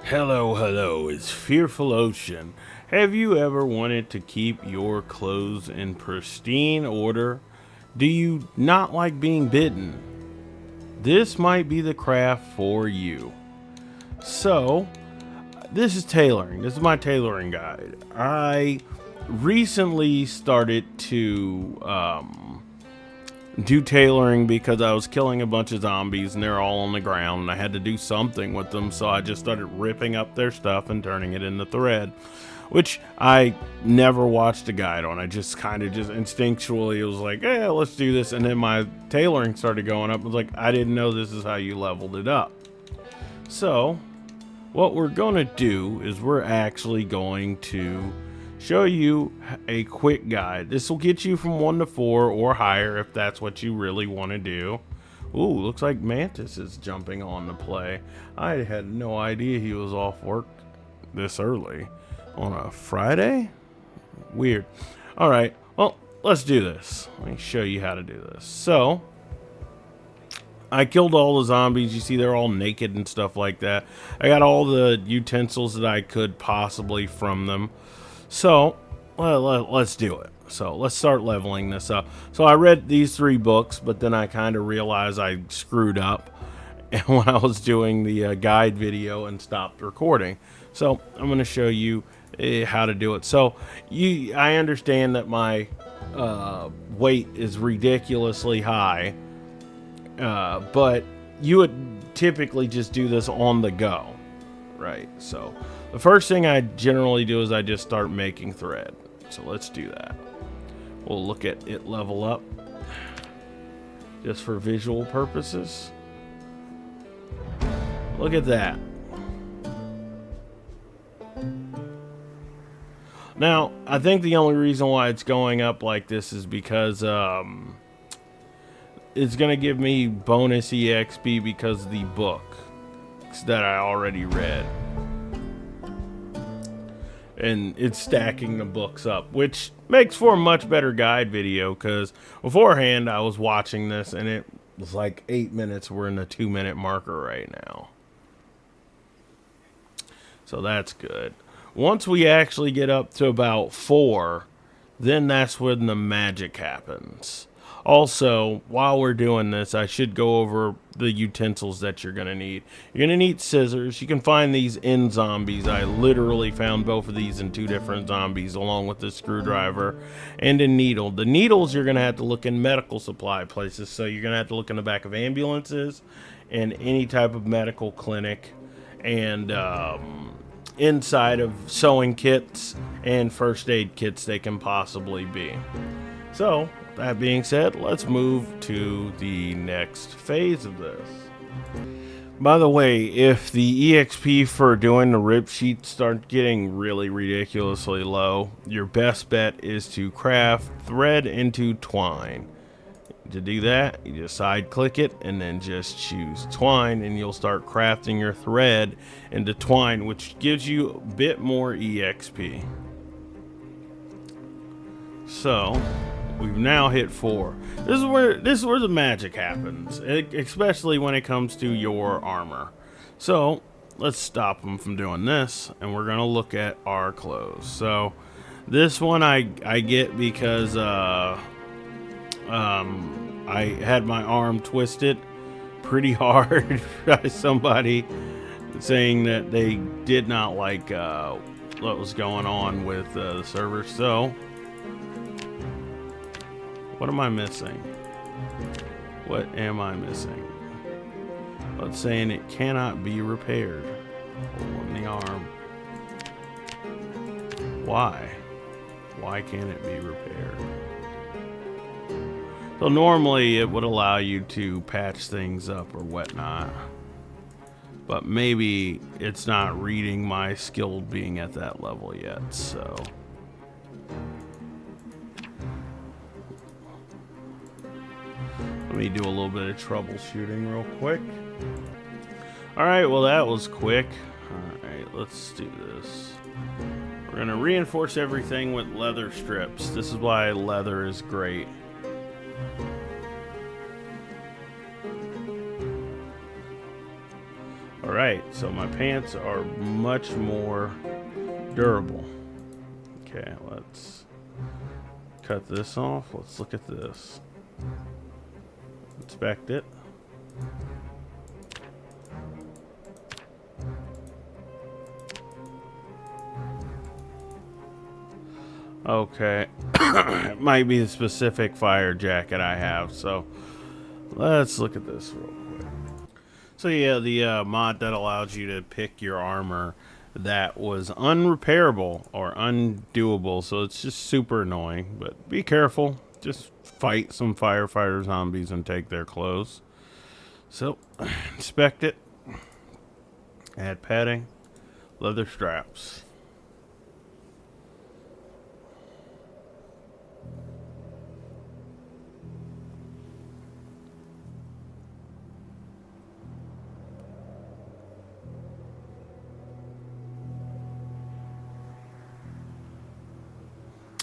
Hello, hello, it's Fearful Ocean. Have you ever wanted to keep your clothes in pristine order? Do you not like being bitten? This might be the craft for you. So, this is tailoring. This is my tailoring guide. I recently started to do tailoring because I was killing a bunch of zombies and they're all on the ground and I had to do something with them, so I just started ripping up their stuff and turning it into thread, which I never watched a guide on. I just kind of just instinctually was like, yeah, let's do this. And then my tailoring started going up. I was like, I didn't know this is how you leveled it up. So what we're going to do is we're actually going to show you a quick guide. This will get you from 1 to 4 or higher if that's what you really want to do. Ooh, looks like Mantis is jumping on to play. I had no idea he was off work this early on a Friday. Weird. All right, well, let's do this. Let me show you how to do this. So I killed all the zombies. You see they're all naked and stuff like that. I got all the utensils that I could possibly from them. So let's do it. So let's start leveling this up. So I read these 3 books, but then I kind of realized I screwed up when I was doing the guide video and stopped recording. So I'm going to show you how to do it. So I understand that my weight is ridiculously high, but you would typically just do this on the go, right? So the first thing I generally do is I just start making thread. So let's do that. We'll look at it level up just for visual purposes. Look at that. Now, I think the only reason why it's going up like this is because it's going to give me bonus EXP because of the book that I already read. And it's stacking the books up, which makes for a much better guide video because beforehand I was watching this and it was like 8 minutes. We're in the 2-minute marker right now. So that's good. Once we actually get up to about 4, then that's when the magic happens. Also, while we're doing this, I should go over the utensils that you're going to need. You're going to need scissors. You can find these in zombies. I literally found both of these in 2 different zombies, along with the screwdriver and a needle. The needles you're going to have to look in medical supply places, so you're going to have to look in the back of ambulances and any type of medical clinic, and inside of sewing kits and first aid kits they can possibly be. So that being said, let's move to the next phase of this. By the way, if the EXP for doing the rip sheet starts getting really ridiculously low, your best bet is to craft thread into twine. To do that, you just side click it and then just choose twine, and you'll start crafting your thread into twine, which gives you a bit more EXP. So we've now hit 4. This is where the magic happens, especially when it comes to your armor. So let's stop them from doing this, and we're gonna look at our clothes. So this one I get because I had my arm twisted pretty hard by somebody saying that they did not like what was going on with the server. So what am I missing? What am I missing? Well, it's saying it cannot be repaired. Hole in the arm. Why? Why can't it be repaired? So normally it would allow you to patch things up or whatnot. But maybe it's not reading my skill being at that level yet, so. Let me do a little bit of troubleshooting real quick. Alright, well that was quick. Alright, let's do this. We're going to reinforce everything with leather strips. This is why leather is great. Alright. right, so my pants are much more durable. Okay, let's cut this off. Let's look at this. Inspect it. Okay, it might be the specific fire jacket I have, so let's look at this real quick. So yeah, the mod that allows you to pick your armor that was unrepairable or undoable, so it's just super annoying, but be careful. Just fight some firefighter zombies and take their clothes. So, inspect it. Add padding, leather straps.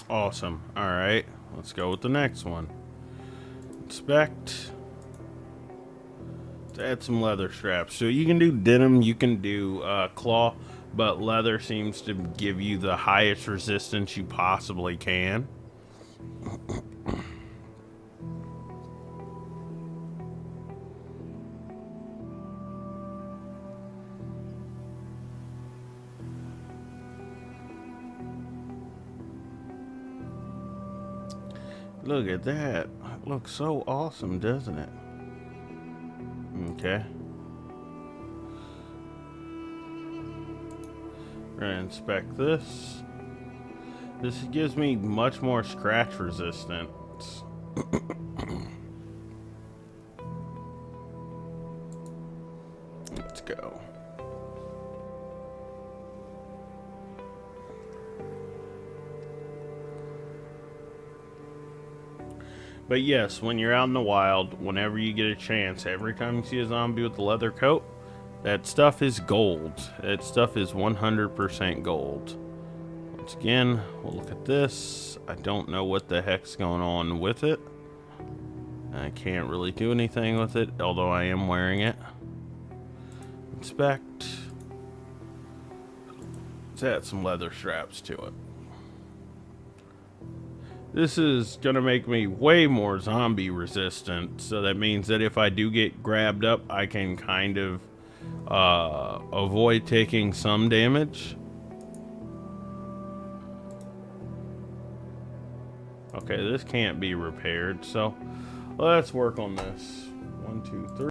Awesome. All right, let's go with the next one. Inspect. Let's add some leather straps. So you can do denim, you can do claw, but leather seems to give you the highest resistance you possibly can. Look at that. It looks so awesome, doesn't it? Okay. We're gonna inspect this. This gives me much more scratch resistance. Let's go. But yes, when you're out in the wild, whenever you get a chance, every time you see a zombie with a leather coat, that stuff is gold. That stuff is 100% gold. Once again, we'll look at this. I don't know what the heck's going on with it. I can't really do anything with it, although I am wearing it. Inspect. Let's add some leather straps to it. This is gonna make me way more zombie resistant, so that means that if I do get grabbed up, I can kind of avoid taking some damage. Okay, this can't be repaired, so let's work on this. 1, 2, 3.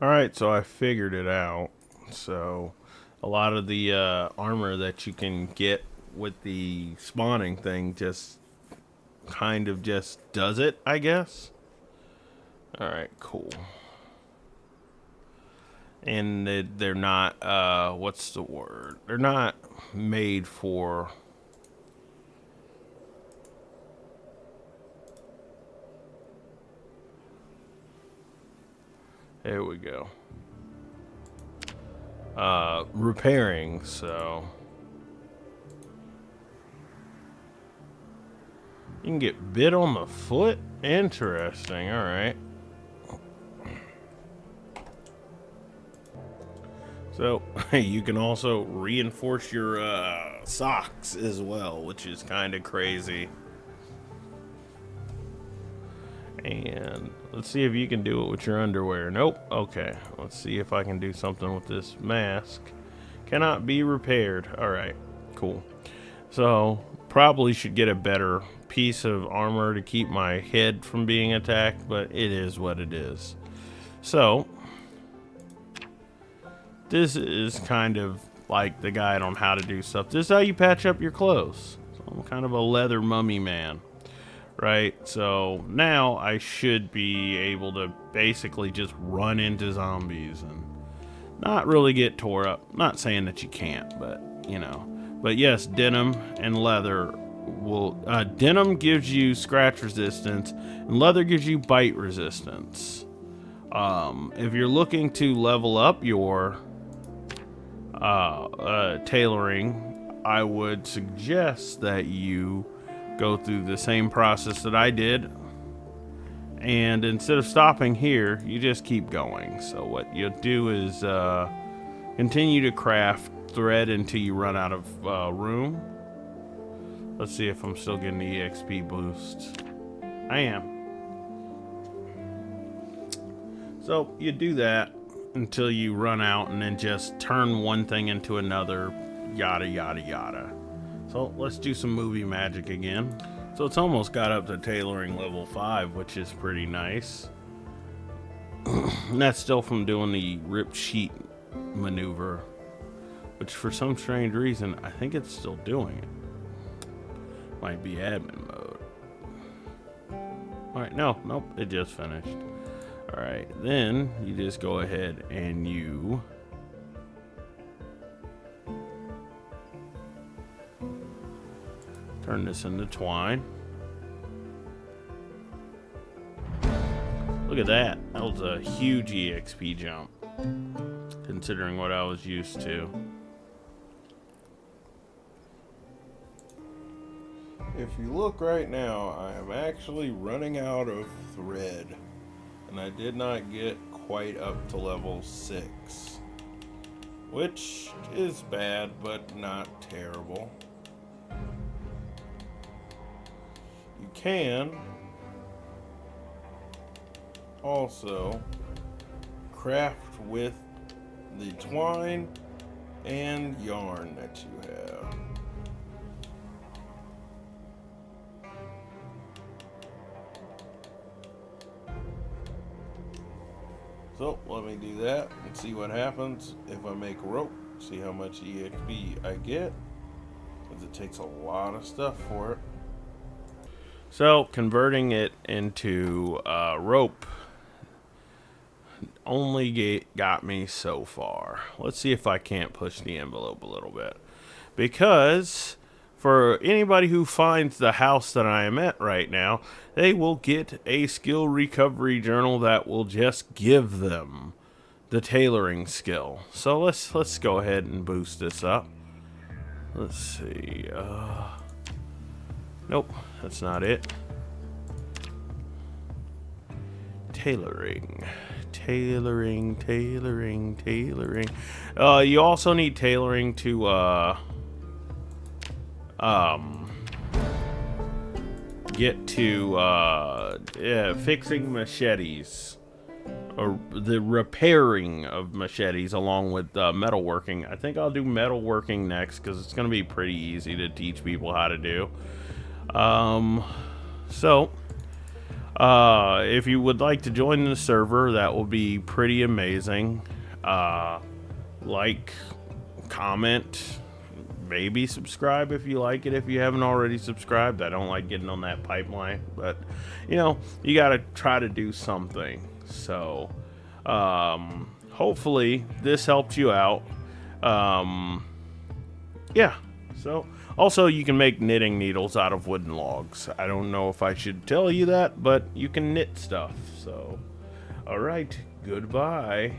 Alright, so I figured it out. So a lot of the armor that you can get with the spawning thing just kind of just does it, I guess. Alright, cool. And they're not, what's the word? They're not made for... There we go. Repairing, so... You can get bit on the foot? Interesting, alright. So, you can also reinforce your socks as well, which is kind of crazy. And let's see if you can do it with your underwear. Nope. Okay, let's see if I can do something with this mask. Cannot be repaired. Alright, cool. So, probably should get a better piece of armor to keep my head from being attacked, but it is what it is. So, this is kind of like the guide on how to do stuff. This is how you patch up your clothes. So I'm kind of a leather mummy man, right? So now I should be able to basically just run into zombies and not really get tore up. Not saying that you can't, but you know. But yes, denim and leather will... denim gives you scratch resistance, and leather gives you bite resistance. If you're looking to level up your tailoring, I would suggest that you go through the same process that I did, and instead of stopping here, you just keep going. So what you'll do is Continue to craft thread until you run out of room. Let's see if I'm still getting the EXP boost. I am. So you do that until you run out, and then just turn one thing into another, yada yada yada. So let's do some movie magic again. So it's almost got up to tailoring level 5, which is pretty nice. And that's still from doing the rip sheet maneuver, which for some strange reason I think it's still doing it. Might be admin mode. Alright, nope, it just finished. Alright, then you just go ahead and you turn this into twine. Look at that. That was a huge EXP jump, considering what I was used to. If you look right now, I am actually running out of thread, and I did not get quite up to level 6, which is bad, but not terrible. You can also craft with the twine and yarn that you have. So let me do that and see what happens if I make rope. See how much EXP I get, because it takes a lot of stuff for it. So converting it into rope only got me so far. Let's see if I can't push the envelope a little bit, because for anybody who finds the house that I am at right now, they will get a skill recovery journal that will just give them the tailoring skill. So let's go ahead and boost this up. Let's see. Nope, that's not it. Tailoring. You also need tailoring to get to fixing machetes, or the repairing of machetes, along with metalworking. I think I'll do metalworking next, because it's going to be pretty easy to teach people how to do. If you would like to join the server, that will be pretty amazing. Like, comment, maybe subscribe if you like it, if you haven't already subscribed. I don't like getting on that pipeline, but you know, you gotta try to do something. So hopefully this helped you out. Yeah, so also you can make knitting needles out of wooden logs. I don't know if I should tell you that, but you can knit stuff. So all right, goodbye.